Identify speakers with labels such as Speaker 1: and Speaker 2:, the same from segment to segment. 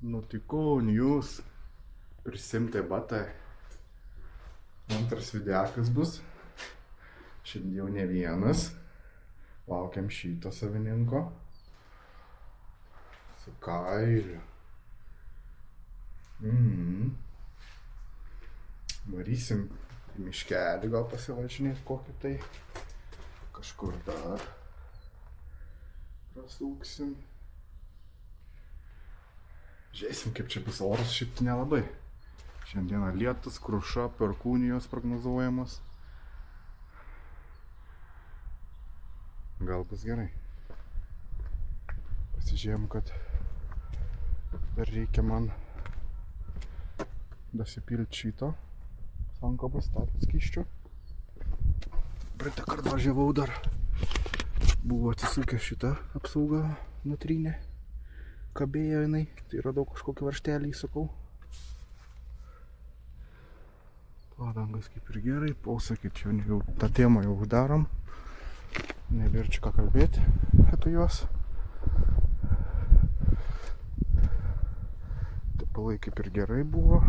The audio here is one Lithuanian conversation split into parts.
Speaker 1: Nutiko jūs prisimti batą. Antras videakas bus. Šiandien jau ne vienas. Laukiam šito savininko. Su kailiu. Varysim į miškelį, gal pasivažinėti kokį tai. Kažkur dar prasūksim. Žiūrėsim, kaip čia bus oras, šiaip nelabai. Šiandieną lietus, kruša, perkūnijos prognozuojamos. Gal bus gerai. Pasižiūrėjom, kad dar reikia man dasipilti šito sankabos skysčio. Praeitą kartą važiavau dar. Buvo atsisukęs šitą apsaugą nutrynę. Kabėjo jinai, tai radau kažkokį varžtelį įsukau. Padangas kaip ir gerai, pausakit, jau tą temą jau uždarom. Nebėra čia ką kalbėti apie juos. Tepalai kaip ir gerai buvo.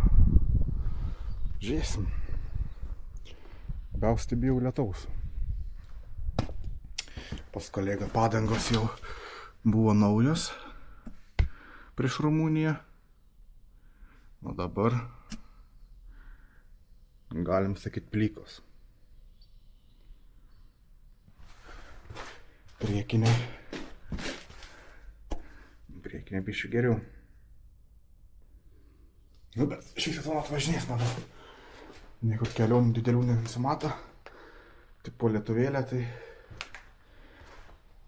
Speaker 1: Žiūrėsim. Labiausiai bijau lietaus. Pas kolegą padangos jau buvo naujos prieš Rumuniją. O dabar galim sakyti plikos. Priekinė biškiu geriau. Nu, bet šį sezoną atvažinės, manau. Niekur kelionių didelių nesimato. Tik po lietuvėlę, tai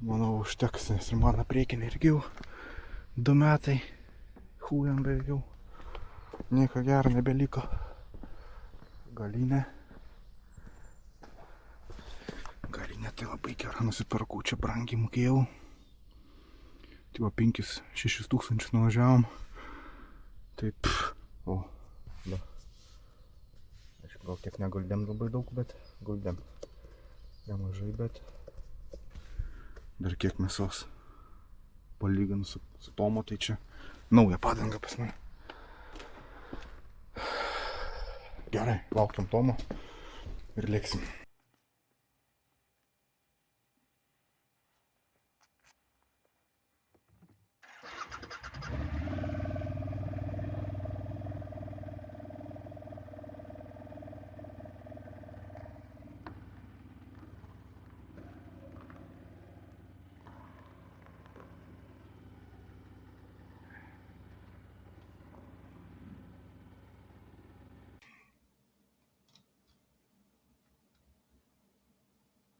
Speaker 1: manau užteks, nes ir mano priekinė irgi jau 2 metai. Hujam beveik jau. Nieko gero nebeliko. Galinė tai labai gera, nusipirkau, čia brangiai mokėjau. Tai va 5-6 tūkstančius nuvažiavom. Tai da. Aišku, gal kiek neguldėm labai daug, bet guldėm nemažai, bet dar kiek mėsos. Palyginus su Tomo, tai čia nauja padanga pas mane. Gerai, laukiam Tomo ir lėksim.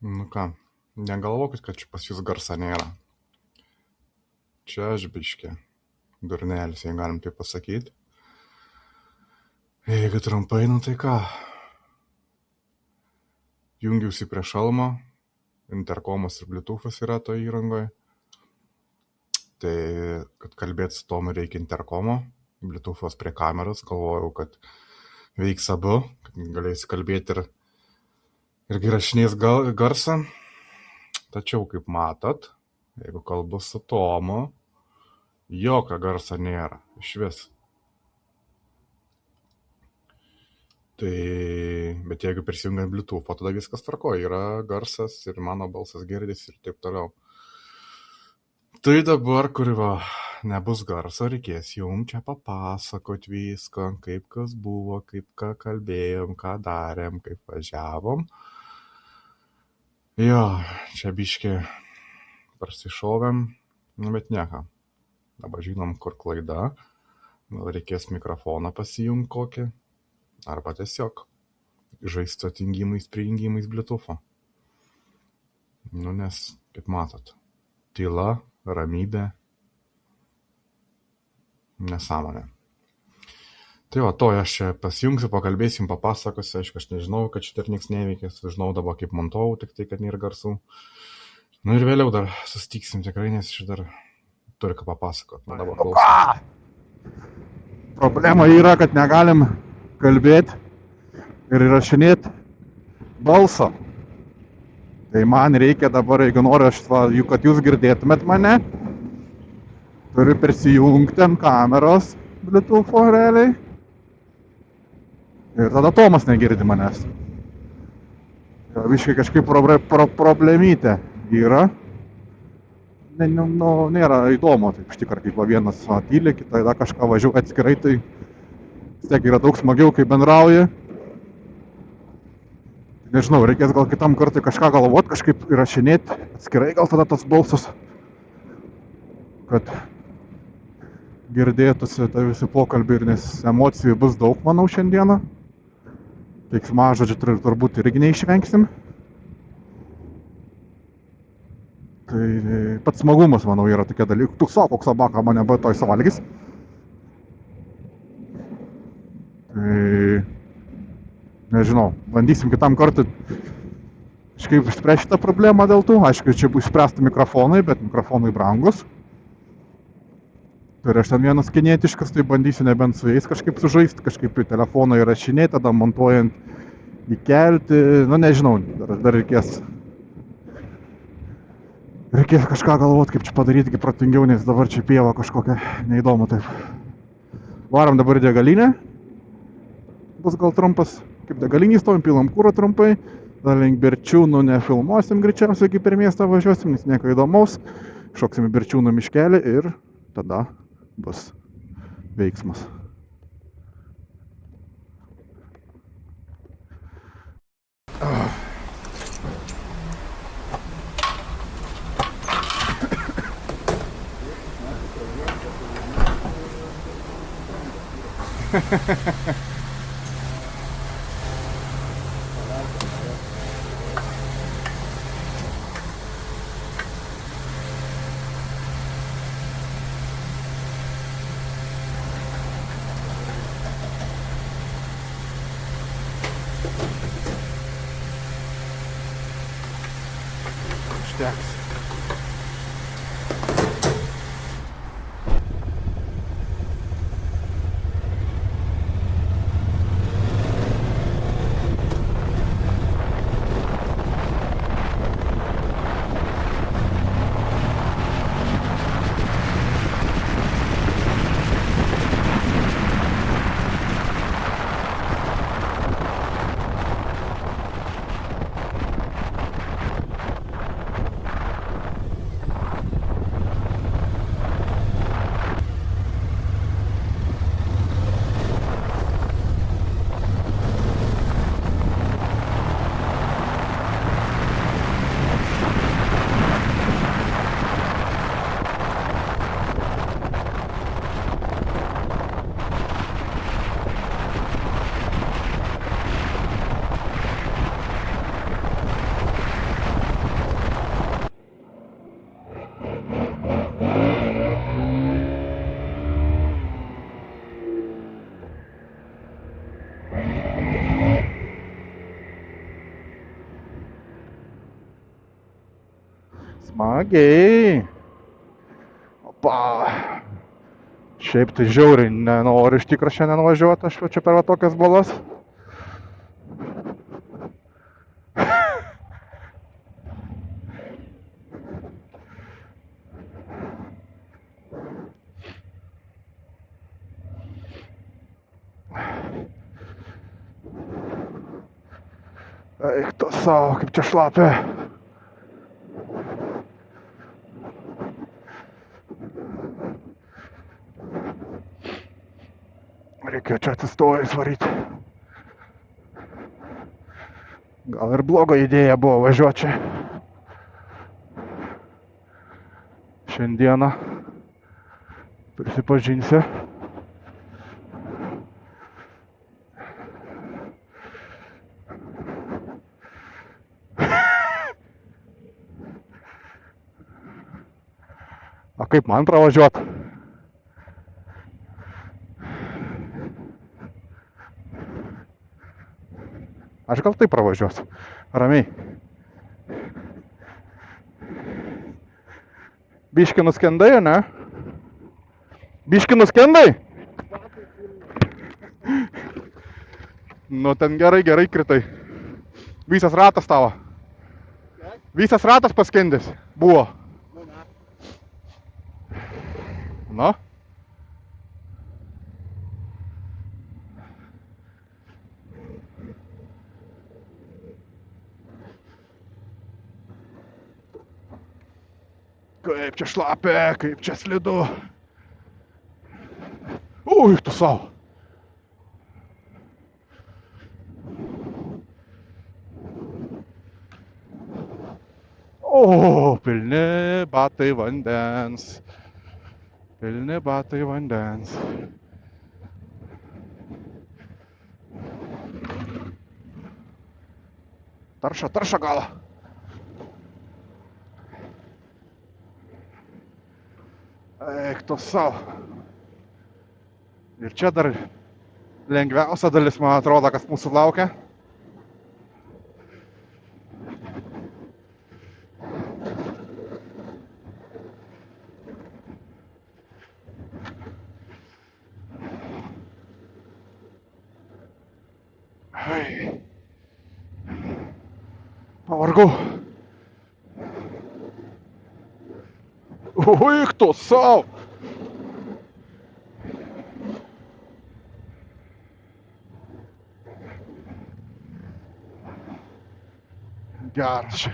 Speaker 1: Nu ką, negalvokit, kad čia pas jūs garsa nėra. Čia aš biškė durnelis, jei galim tai pasakyti. Jeigu trumpai, nu tai ką. Jungiausi prie šalmo, interkomas ir bluetoothas yra to įrangoje. Tai, kad kalbėti su Tomu reikia interkomo, bluetoothas prie kameros, galvojau, kad veiks abu, kad galėsi kalbėti ir įrašinės garsą. Tačiau, kaip matot, jeigu kalbu su Tomu, jokio garso nėra, išvis. Tai, bet jeigu prisijungiant Bluetooth, tada viskas tvarkoja, yra garsas ir mano balsas girdis ir taip toliau. Tai dabar, kur nebus garso, reikės jums čia papasakot viską, kaip kas buvo, kaip ką kalbėjom, ką darėm, kaip važiavom. Jo, čia biškį prasišovėm, bet nieko. Dabar žinom, kur klaida. Gal reikės mikrofoną pasijungti kokį. Arba tiesiog žaisti atingimais, prijungimais Bluetooth'o. Nu, nes, kaip matot, tyla, ramybė, nesąmonė. Tai va, to aš čia pasijungsiu, pakalbėsim, papasakosiu. Aišku, aš nežinau, kad šitą ir nieks neveikia. Sužinau dabar, kaip montavau, tik tai, kad nėra garsų. Nu ir vėliau dar susitiksim tikrai, nes šitą dar turi ką papasakot. Nu, dabar klausom. Problema yra, kad negalim kalbėti ir įrašinėti balsą. Tai man reikia dabar, jeigu noriu, kad jūs girdėtumėt mane, Turi prisijungti ant kameros Bluetooth'o realiai. Ir tada Tomas negirdi manęs. Viškai kažkaip problemytė yra. Nėra įdomu, taip iš tikrųjų, kaip vienas tyli, kita kažką važiuoja atskirai, tai vis tiek yra daug smagiau, kai bendrauji. Nežinau, reikės gal kitam kartui kažką galvot, kažkaip įrašinėti atskirai, gal tada tas balsas, kad girdėtųsi tai visi pokalbiai, nes emocijų bus daug, manau, šiandieną. Keiksmažodžių turbūt irgi neišvengsim. Tai pats smagumas, manau, yra tokie dalykai. Tu savo, koks sabaka mane buvo toj savalgys. Tai nežinau, bandysim kitam kartui kažkaip išspręsti šitą problemą dėl tų. Aišku, čia bus išspręsti mikrofonai, bet mikrofonai brangus. Tai aš ten vienas kinietiškas, tai bandysiu nebent su jais kažkaip sužaisti, kažkaip į telefoną įrašinėti, tada montuojant įkelti. Nu, nežinau, dar reikės kažką galvoti, kaip čia padaryti, kaip protingiau, nes dabar čia pieva kažkokia neįdomu taip. Varom dabar į degalinę. Bus gal trumpas, kaip degalinį stovim, pilam kūrą trumpai. Dar link Berčiūnų nefilmuosim greičiausiai, kaip per miestą važiuosim, nes nieko įdomaus. Šoksim į Berčiūnų miškelį ir tada bus veiksmas. Užteks. Smagiai. Opa. Šiaip tai žiauriai nenoriu iš tikrųjų šiandien važiuoti, aš čia per tokias balas. Eik tu savo, kaip čia šlapia. Reikėjo čia atsistojus varyti. Gal ir bloga idėja buvo važiuoti čia. Šiandieną prisipažinsiu. A kaip man pravažiuot? Aš gal taip pravažiuosiu. Ramiai. Biški nuskendai, ne? Biški nuskendai? Nu ten gerai kritai. Visas ratas tavo. Visas ratas paskendęs buvo. Nu? Kaip čia šlapia, kaip čia slidu. Ui, tu savo. O, pilni batai vandens. Pilni batai vandens. Tarša gal. Eik tu savo. Ir čia dar lengviausia dalis, man atrodo, kas mūsų laukia. Ai. Pavargau. Eik tu savo. Geras čia.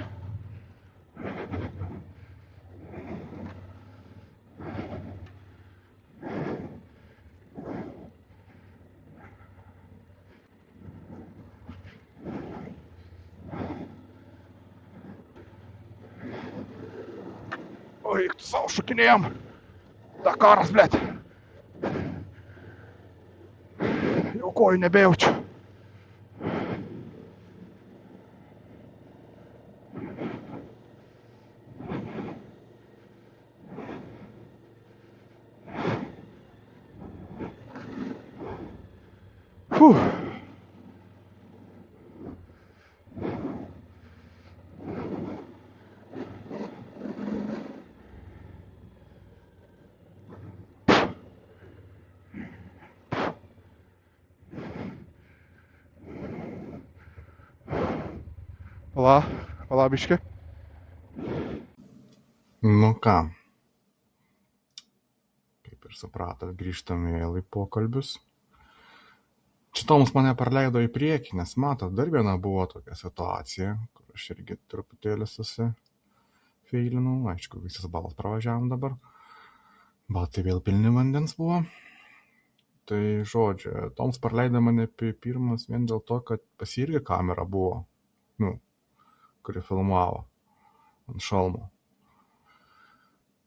Speaker 1: Eik tu savo, šokinėjom. Dakaras, blet. Jau kojų nebejaučiu. Pala biški. Nu ką, kaip ir supratot, grįžtam vėl į pokalbius. Čia Tomas mane parleido į priekį, nes matot, dar viena buvo tokia situacija, kur aš irgi truputėlį susifeilinau. Aišku, visas balas pravažiavom dabar. Batai vėl pilni vandens buvo. Tai žodžiu, Tomas parleido mane pirmas vien dėl to, kad pas jį irgi kamera buvo, kuri filmavo ant šalmo.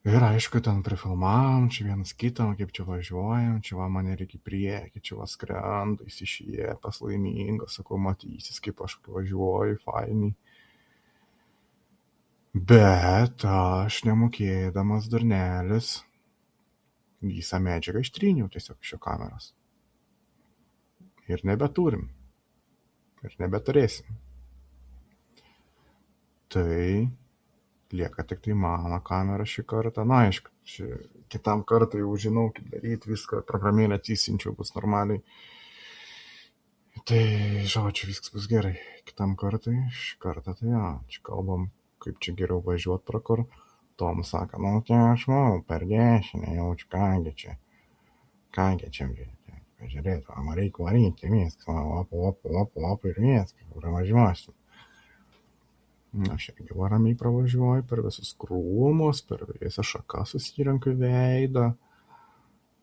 Speaker 1: Ir aišku, ten prifilmavom, čia vienas kitą, kaip čia važiuojam, čia va mane reikia į priekį, čia va skrenda, įsišiepęs laimingas, sakau, matysis, kaip aš važiuoju, fainiai. Bet aš nemokėdamas durnelis visą medžiagą ištryniau tiesiog iš jo kameros. Ir nebeturim. Ir nebeturėsim. Tai lieka tik tai mano kamera šį kartą. Na, aišku, kitam kartą jau žinau, kaip daryti viską, programėlę atsisinčiau, bus normaliai. Tai, žodžiu, viskas bus gerai. Kitam kartą, šį kartą, tai jo, čia kalbam, kaip čia geriau važiuot pro kur. Tomas sako, nu, tai aš manau, per dešinę jaučiu, kągi čia, žiūrėt, man reikia varyti, viskas, op, ir viskas, pravažiuosiu. Aš irgi ramiai pravažiuoju per visus krūmus, per visą šaką susirenku veidą.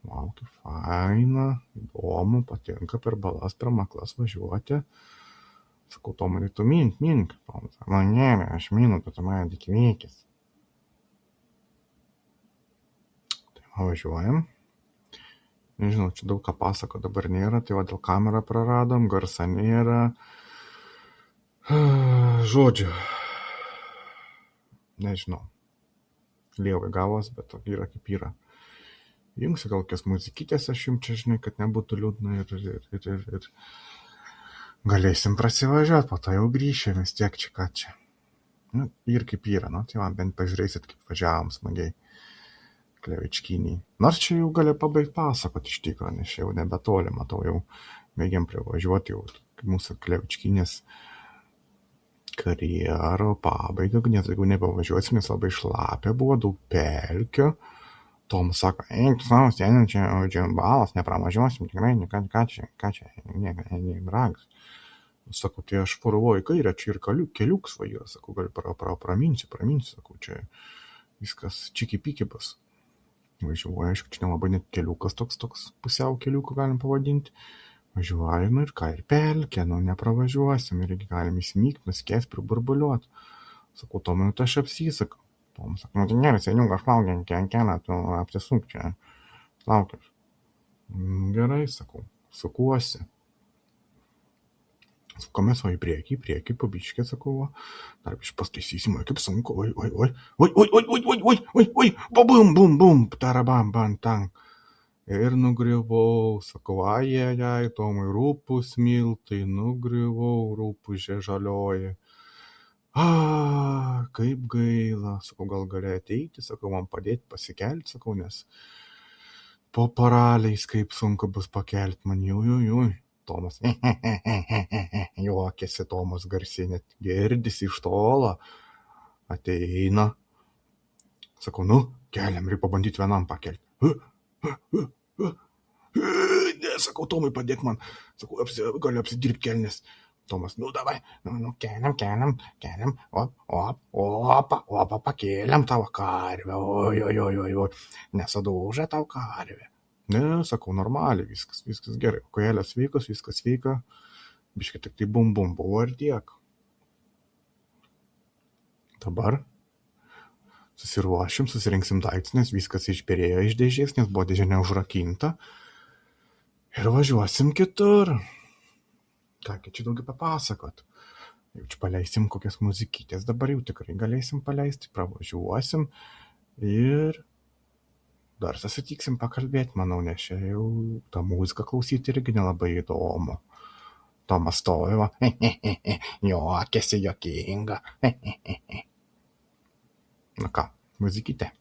Speaker 1: Wow, tai faina, įdomu, patinka per balas, per maklas važiuoti. Sakau, Tomai, tu mink. Tomas sako, ne, aš minu, bet tu man tik veikis. Tai važiuojam. Nežinau, čia daug ką pasako dabar nėra, tai va dėl kamerą praradom, garsa nėra. Žodžiu, nežinau, lievai gavos, bet yra kaip yra. Jungsiu gal kokias muzikytės, aš jums čia žinai, kad nebūtų liūdna ir galėsim prasivažiuoti, po to jau grįšim, vis tiek čia ką čia. Nu, ir kaip yra, nu, tai man bent pažiūrėsit, kaip važiavom smagiai Klevičkynį. Nors čia jau gali pabaigti pasakoti iš tikro, nes jau nebetoli, matau, jau mėgiam privažiuoti, jau mūsų Klevičkynės karjerą pabaigą, nes jeigu nepavažiuosim, nes labai šlapia buvo, daug pelkių, Tomas sako, eik tu savo sėdin, čia balas, nepramažiuosim, tikrai, ką čia, bragas. Sakau, tai aš varovoju į kairę, čia ir keliuks važiuoja, sakau, gal praminsiu, sakau, čia viskas čiki-piki bus. Važiuoju, aišku, čia nelabai net keliukas toks pusiau keliuką galim pavadinti. Važiuoju, ir ką, ir pelkė, nepravažiuosim, irgi galim įsmygt, nuskės, priburbuliuot. Sakau, Tomai, tai aš apsisakau. Tomas sako, tai gerai, seniuk, aš laukiu kelią, tu apsisuk čia, laukiu. Gerai, sakau, sukuosi. Sukomės į priekį, pabiškė, sakau, dar iš pastaisysim, kaip sunku, oi, bum, tarabam, bantang. Ir nugriuvau, sakau, ai, Tomai, rūpus miltai, nugriuvau, rūpužė žalioji. Kaip gaila, sakau, gal gali ateiti, sakau, man padėti pasikelti, sakau, nes po paraliais kaip sunku bus pakelti man, jui. Tomas, juokėsi Tomas garsiai, net girdisi iš tolo, ateina. Sakau, keliam, reikia pabandyti vienam pakelti. Ne, sakau, Tomai, padėk man, sakau, galiu apsidirbti kelnes. Tomas, davai, keliam, opa, pakėliam tavo karvę, oi, nesadaužė tau karvę. Ne, sakau, normaliai, viskas gerai, kojelės sveikos, viskas sveika, biškai tik tai bum buvo ir tiek. Dabar susiruošim, susirinksim daiktus, nes viskas išbėrėjo iš dėžės, nes buvo dėžė neužrakinta ir važiuosim kitur. Ką čia daugiau papasakot? Jau čia paleisim kokias muzikytės, dabar jau tikrai galėsim paleisti, pravažiuosim ir dar susitiksim pakalbėti, manau, nes čia jau tą muziką klausyti irgi nelabai įdomu. Tomas stovi, juokėsi juokinga. Na ką, muzikytė.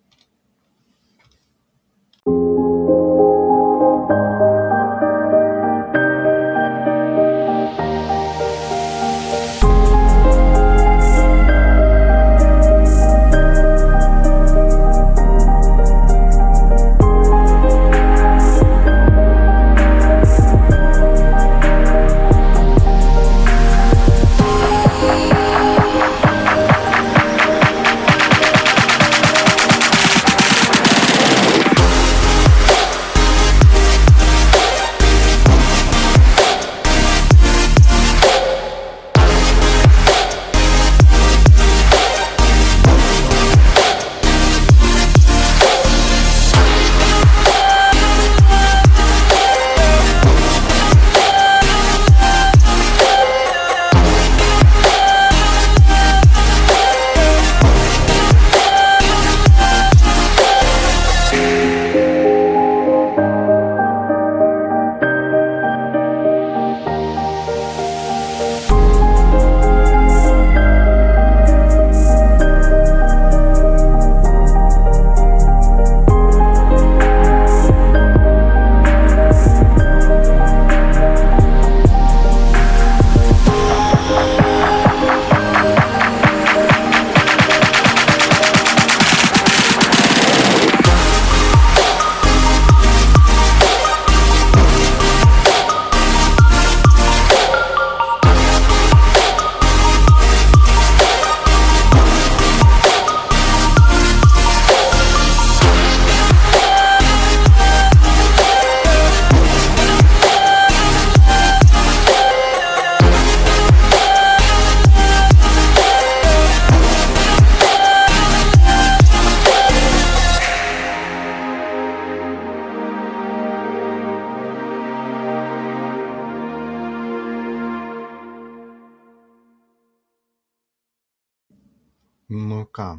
Speaker 1: Nu ką,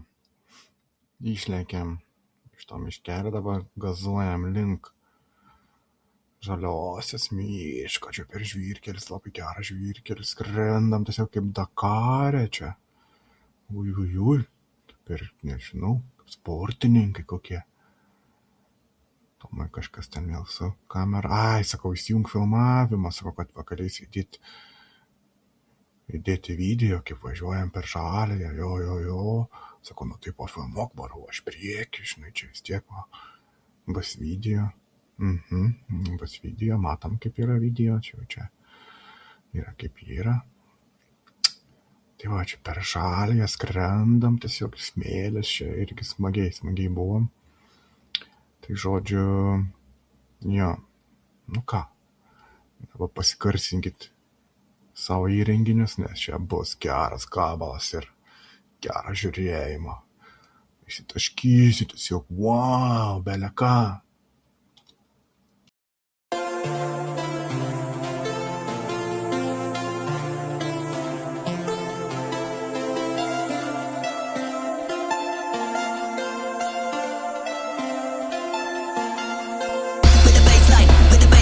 Speaker 1: išlėkėm iš to miškelio, dabar gazuojam link žaliosios miško, čia per žvyrkelis, labai geras žvyrkelis, skrendam tiesiog kaip Dakare čia. Ui, per, nežinau, sportininkai kokie. Tomai kažkas ten vėl su kamera, sakau, įsijung filmavimą, sakau, kad vakariais įdėti video, kaip važiuojam per žalę, jo. Sakau, tai pafilmuok, varau, aš prieki, žinai, čia vis tiek, Bus video. Bus video, matom kaip yra video, čia yra kaip yra. Tai va, čia per žalę skrendam, tiesiog smėlis, čia irgi smagiai buvom. Tai žodžiu, jo, nu ką, dabar pasikarsinkit savo įrenginius, nes čia bus geras gabalas ir geras žiūrėjimo. Išsitaškysiu tiesiog, wow, bele ką.
Speaker 2: With the baseline. With the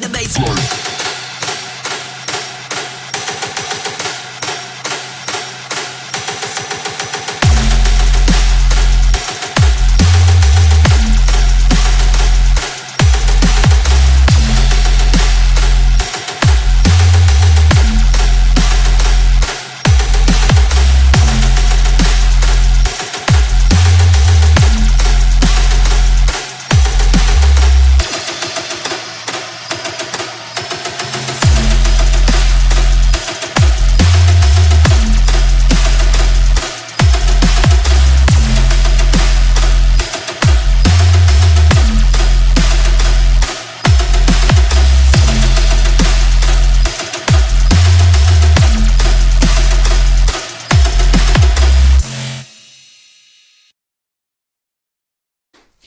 Speaker 2: baseline.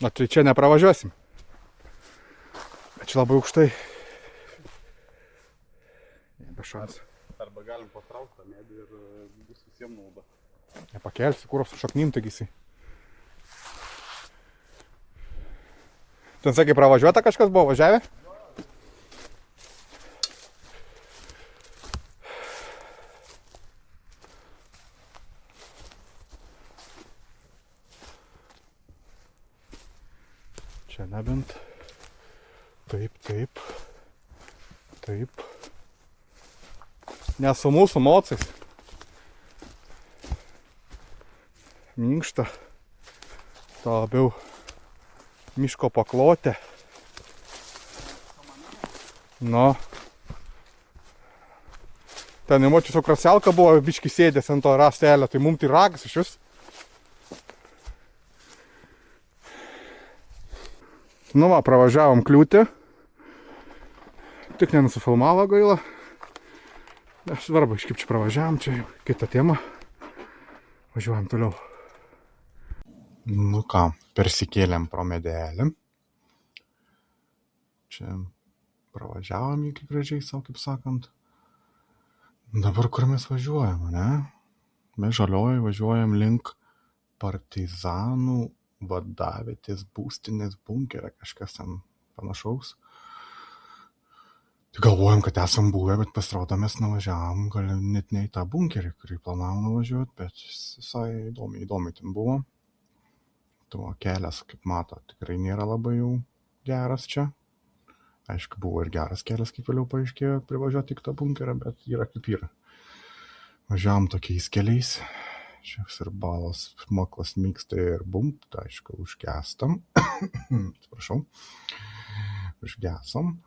Speaker 1: Na, tai čia nepravažiuosim. Bet čia labai aukštai. Be šansų.
Speaker 3: Arba galim patraukti tą medį ir bus visiems nauda.
Speaker 1: Nepakelsi, kur su šaknim tagysi. Ten sakai, pravažiuota kažkas buvo važiavę? Čia nebent. Taip. Ne su mūsų mocais. Minkšta. To labiau miško paklotė. Nu. Ten emočius kraselka buvo biški sėdės ant to rastelio, tai mum tai ragas iš vis. Nu va, pravažiavom kliūtį. Tik nenusifilmavo gaila. Svarbu, kaip čia pravažiavom, čia jau kita tema. Važiuojam toliau. Nu ką, persikėlėm pro medelį. Čia pravažiavom iki gražiai savo, kaip sakant. Dabar kur mes važiuojam, ne? Mes žaliojai važiuojam link partizanų vadavietės būstinės bunkerio, kažkas ten panašaus. Tai galvojam, kad esam buvę, bet pasirodo mes nuvažiavom, gal net ne į tą bunkerį, kurį planavom nuvažiuoti, bet visai įdomiai ten buvo. Tuo kelias, kaip mato, tikrai nėra labai jau geras čia. Aišku, buvo ir geras kelias, kaip vėliau paaiškėjo, privažiuoti tik tą bunkerą, bet yra kaip yra. Važiavom tokiais keliais. Čia sirbalas, maklas myksta ir bumpt, aišku, užgestam. Atsiprašau. Užgesam,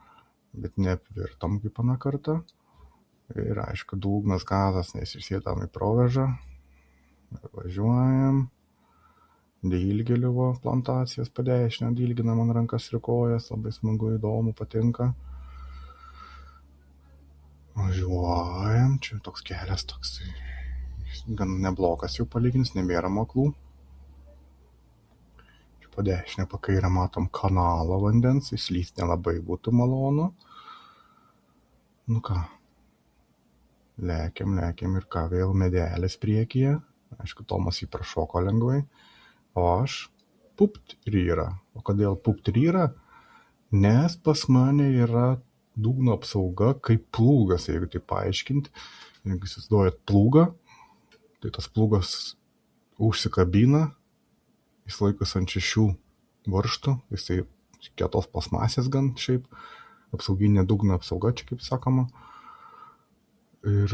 Speaker 1: bet neapvirtom kaip aną kartą. Ir aišku, dugnas gazas, nes įsėdam į provežą. Važiuojam. Dilgėliuvo plantacijas padešinę, dilgina man rankas ir kojas, labai smagu, įdomu, patinka. Važiuojam, čia toks kelias, toks gan neblogas jau palyginus, nebėra moklų. Čia padešinę pakairę matom kanalą vandens, įslyst nelabai būtų malonu. Nu ką, lekiam ir ką, vėl medelis priekyje. Aišku, Tomas jį prašoko lengvai, o aš pupt ryra. O kodėl pupt ryra? Nes pas mane yra dugno apsauga kaip plūgas, jeigu tai paaiškinti. Jeigu įsivaizduojat plūgą, tai tas plūgas užsikabina, jis laikas ant 6 varžtų, jisai kietos plasmasės gan šiaip, apsauginė dugno apsauga, čia kaip sakoma. Ir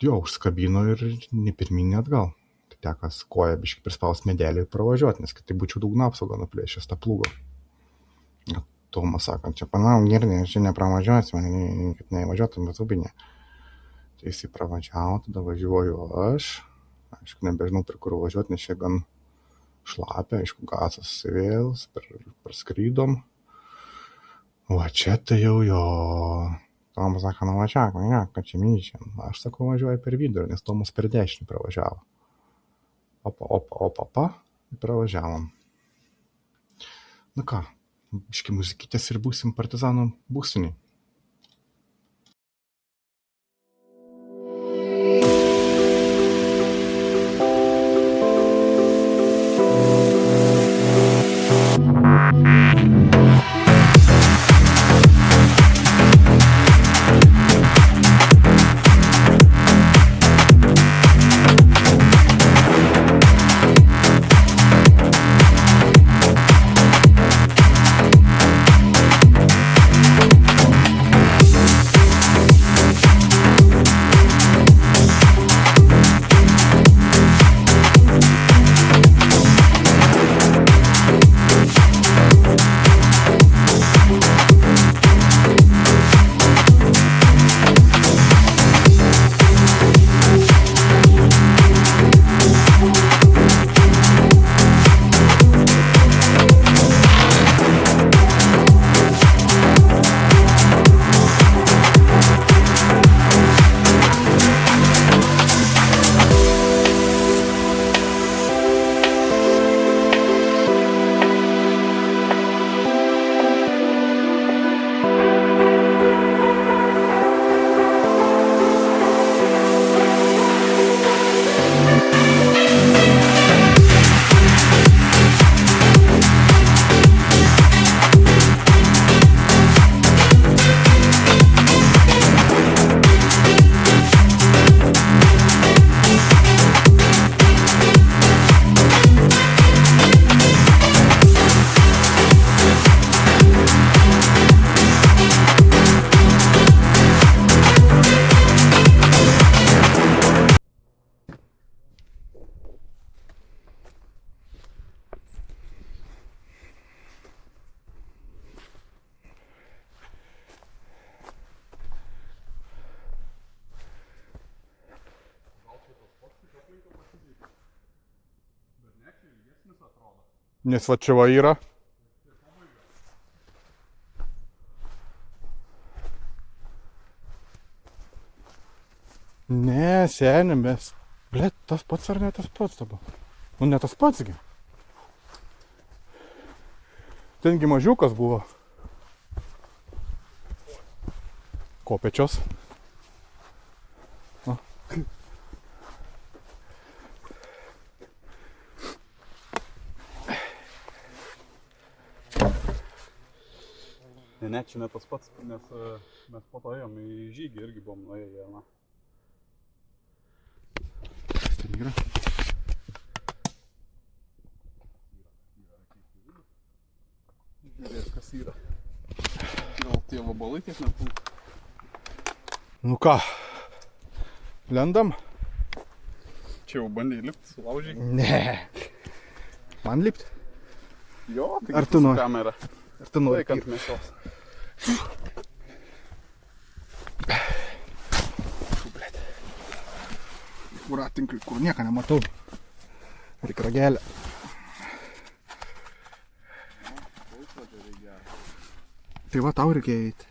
Speaker 1: jo, užsikabino ir ne pirmyn, ne atgal. Tai tekas koja biškai prispaus medelį ir pravažiuoti, nes kitaip būčiau dugno apsaugą nuplėšęs tą plūgą. Tomas sakant, čia panaum girdė, čia nepravažiuosime, kad nevažiuotum, bet ubinė. Tai jisai pravažiavo, tada važiuoju aš. Aišku, nebežinau, per kur važiuoti, nes čia gan šlapia, aišku, gazas vėl, praskrydom. O čia tai jau jo. Tomas sako, nuvažiak, kad čia myšiam. Aš sakau, važiuoju per vidurį, nes Tomas per dešinį pravažiavo. Opa, ir pravažiavom. Nu ką, biški muzikytės ir būsim partizanų būsiniai. Nes va čia va yra. Ne, seniai, mes... Blet, tas pats ar ne tas pats dabar? Nu, ne tas pats gi. Tengi mažiukas buvo. Kopečios. O.
Speaker 3: Ne, čia ne tas pats, nes mes po to ėjom į žygį irgi buvom nuėję. Na.
Speaker 1: Ten yra.
Speaker 3: Žiūrėk, kas yra. Gal tie vabalai tiek nepult.
Speaker 1: Nu ką, lendam?
Speaker 3: Čia jau bandė lipti, sulaužiai?
Speaker 1: Ne. Man lipt?
Speaker 3: Jo, tai
Speaker 1: ar tu nori?
Speaker 3: Kamera.
Speaker 1: Ar tu nori?
Speaker 3: Laikant mėsos.
Speaker 4: voratinkliui, kur nieko nematau. Reikia ragelę. Tai va, tau reikia eiti.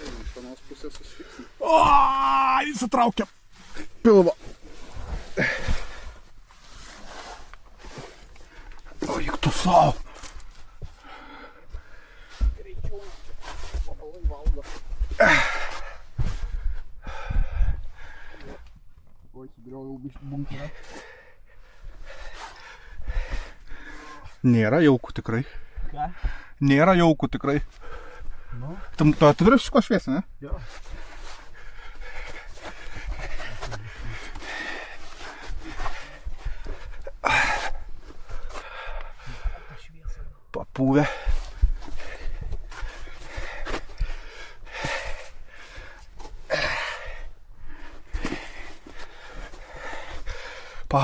Speaker 3: Iš vienos pusės susitiksim.
Speaker 4: O, įsitraukia pilvo. O, juk tu savo.
Speaker 3: Greičiau, vabalai valgo. Oi, sudriojau biškį bunkerą.
Speaker 4: Nėra jauku tikrai.
Speaker 3: Ką?
Speaker 4: Nėra jauku tikrai.
Speaker 3: Nu?
Speaker 4: Tu turi ško šviesą, ne?
Speaker 3: Jo.
Speaker 4: Papūvė.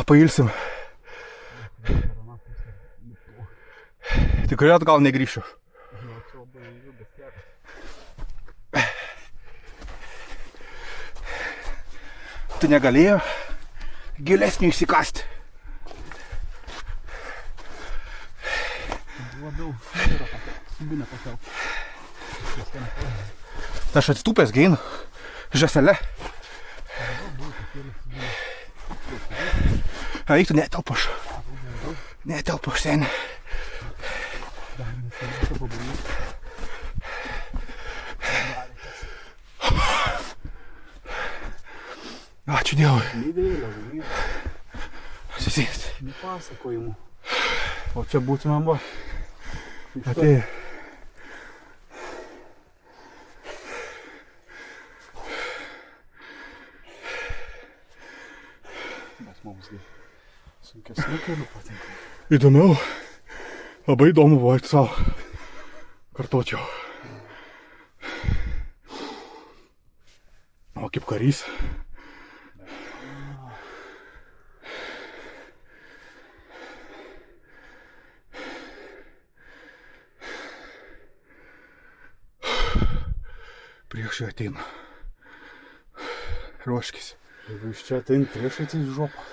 Speaker 4: Pailsim. Tikrai atgal negrįšiu. Tu negalėjo gilesnį išsikasti.
Speaker 3: Labiau subinę pakel.
Speaker 4: Aš atstūpęs geinu. Žasele. Eik, tu netelpu aš. Netelpu aš seniai. Ačiū Dievui.
Speaker 3: Lydėjėlė,
Speaker 4: Susėsti.
Speaker 3: pasakojimų. O čia būtumėm va.
Speaker 4: Atėjo.
Speaker 3: Bet mums sunkesnių kelių patinka.
Speaker 4: Įdomiau. Labai įdomu buvo eiti savo. Kartočiau. O kaip karys. Prieš jį ateina. Ruoškis.
Speaker 3: Jeigu iš čia atein prieš atein žopą.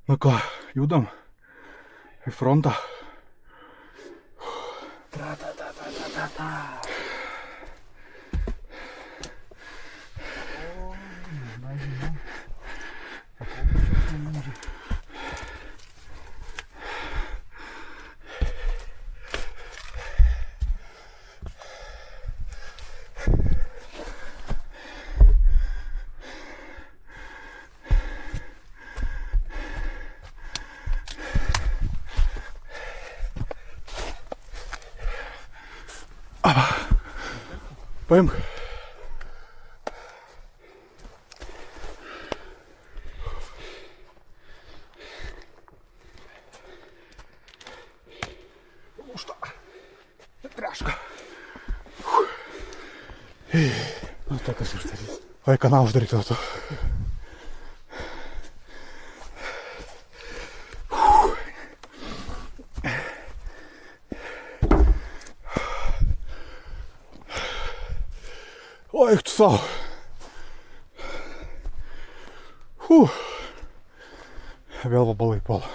Speaker 4: Nu ką, judam į frontą. Paimk. Užta. Treška.
Speaker 3: Nu, tai kas uždarys.
Speaker 4: Oi, kanalą uždaryti to. Oi, tu savo. Vėl vabalai puola.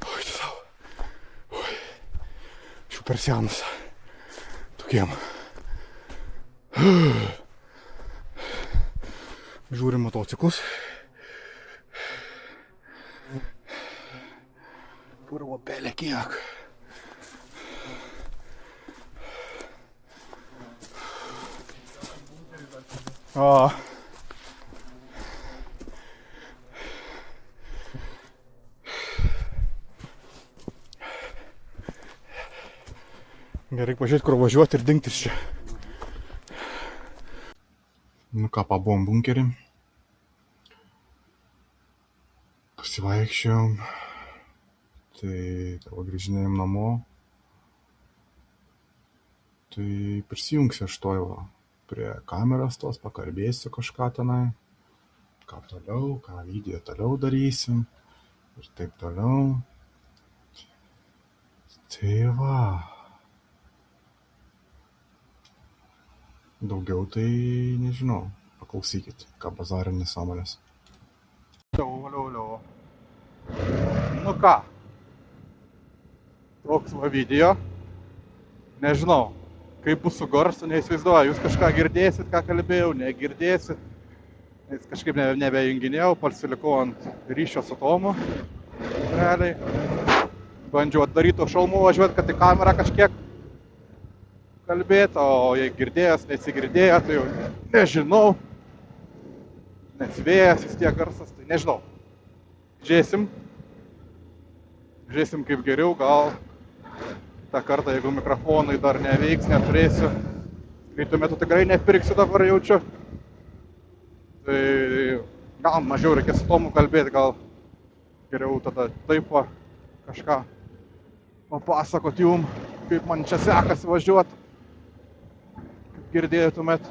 Speaker 4: Oi, tu savo. Oi. Šių per senas. Tokiem. Žiūrim motociklus. Purvo belė kiek. O. Gerai pažiūrėti, kur važiuoti ir dingtis čia. Nu ką, pabuvom bunkerį. Pasivaikščiojom. Tai tavo grįžinėjom namo. Tai prisijungsi aš toj va.
Speaker 1: prie kameros tos, pakalbėsiu kažką tenai, ką toliau, ką video toliau darysim ir taip toliau. Tai va. Daugiau tai nežinau, paklausykit, ką bazarinės sąmonės.
Speaker 4: Liau. Nu ką, toks va video. Nežinau, kaip bus su garsu, neįsivaizduoju. Jūs kažką girdėsit, ką kalbėjau, negirdėsit. Nes kažkaip nebejunginėjau, pasilikau ant ryšio su Tomu. Realiai. Bandžiau atdaryto šalmų važiuoti, kad į kamerą kažkiek kalbėti, o jei girdėjęs, nesigirdėjo, tai jau nežinau. Nes vėjas vis tiek garsas, tai nežinau. Žiūrėsim, kaip geriau, gal tą kartą, jeigu mikrofonai dar neveiks, neturėsiu. Greitų metų tikrai nepirksiu, dabar jaučiu. Tai gal mažiau reikės su Tomu kalbėti, gal geriau tada taip kažką papasakot jum, kaip man čia sekasi važiuoti. Kaip girdėtumėt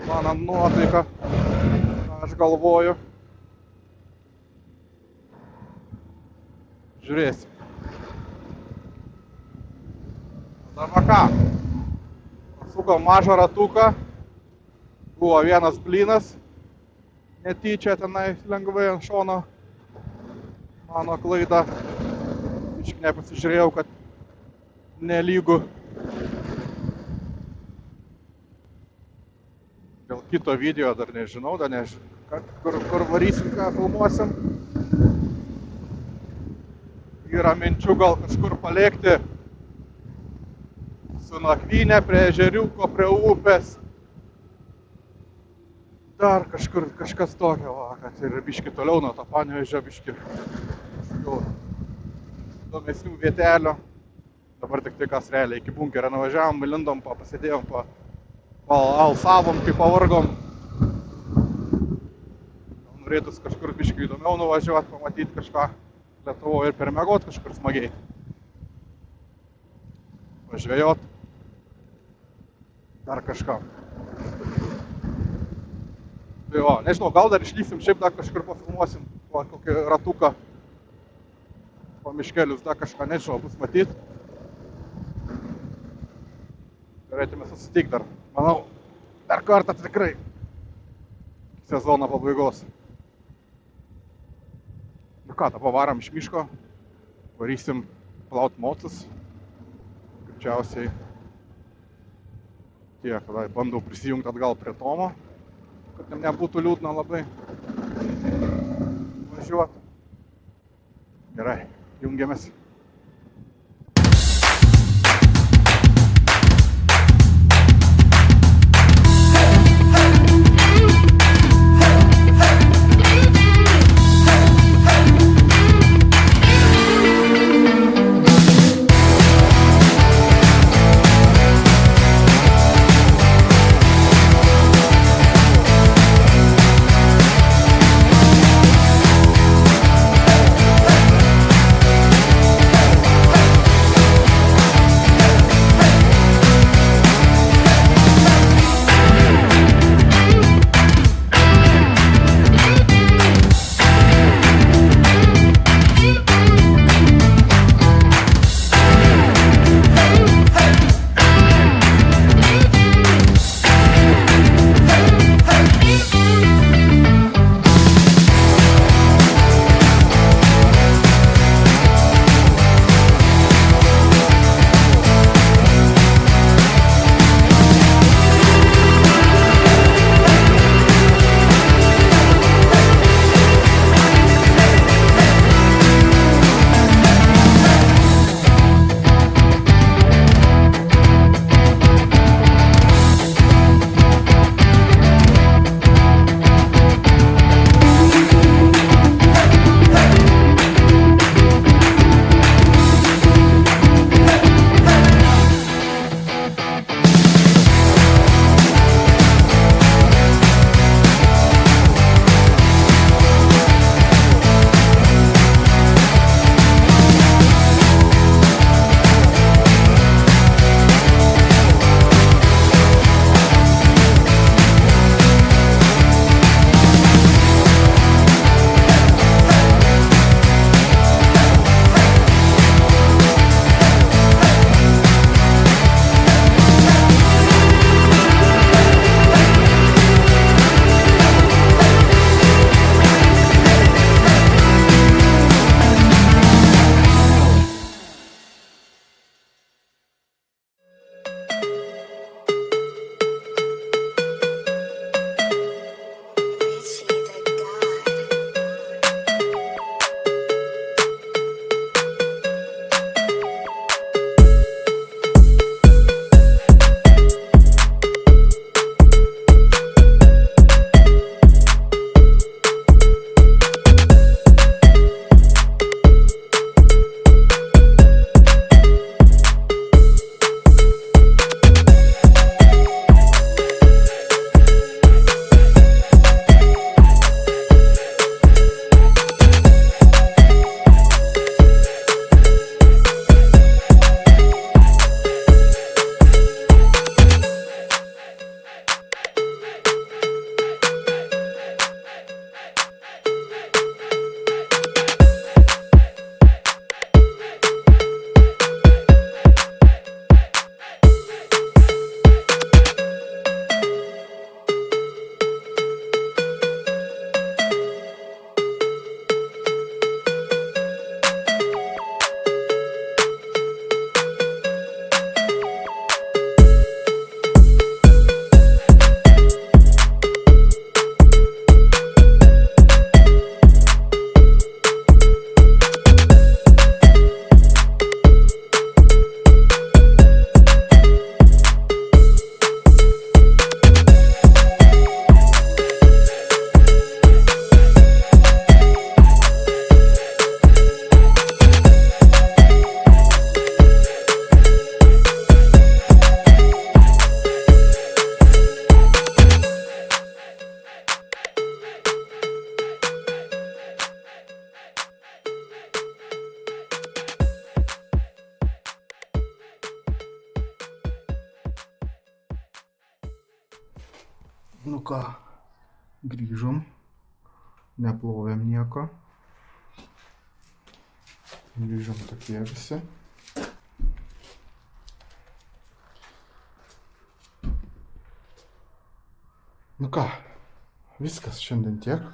Speaker 4: mano nuotaiką, ką aš galvoju. Žiūrėsim. Dabar ką? Pasukom mažą ratuką. Buvo vienas blynas. Netyčia tenai lengvai ant šono. Mano klaida. Išk nepasižiūrėjau, kad nelygu. Dėl kito video dar nežinau, kur varysim, ką filmuosim. Yra minčių gal kažkur palėkti su nakvynė prie ežeriuko, prie upės. Dar kažkur kažkas tokio, kad ir biški toliau nuo to Panevėžio, biški kažkokių įdomesnių vietelių. Dabar tik tai kas realiai iki bunkerio nuvažiavom, lindom, pasėdėjom, alsavom, kaip pavargom. Norėtus kažkur biški įdomiau nuvažiuoti, pamatyti kažką Lietuvoje ir permiegot kažkur smagiai. Pažvejot. Dar kažką. Tai o, nežinau, gal dar išlysim, šiaip dar kažkur pafilmuosim kokį ratuką. Po miškelius dar kažką, nežinau, bus matyt. Turėtume susitikti dar, manau, dar kartą tikrai sezono pabaigos. Nu ką, dabar varam iš miško, varysim plaut mocus. Greičiausiai tiek, bandau prisijungti atgal prie Tomo, kad nebūtų liūdna labai važiuoti. Gerai, jungiamės.
Speaker 1: Nu ką, grįžom, neplovėm nieko. Grįžom tokie visi. Nu ką, viskas šiandien tiek.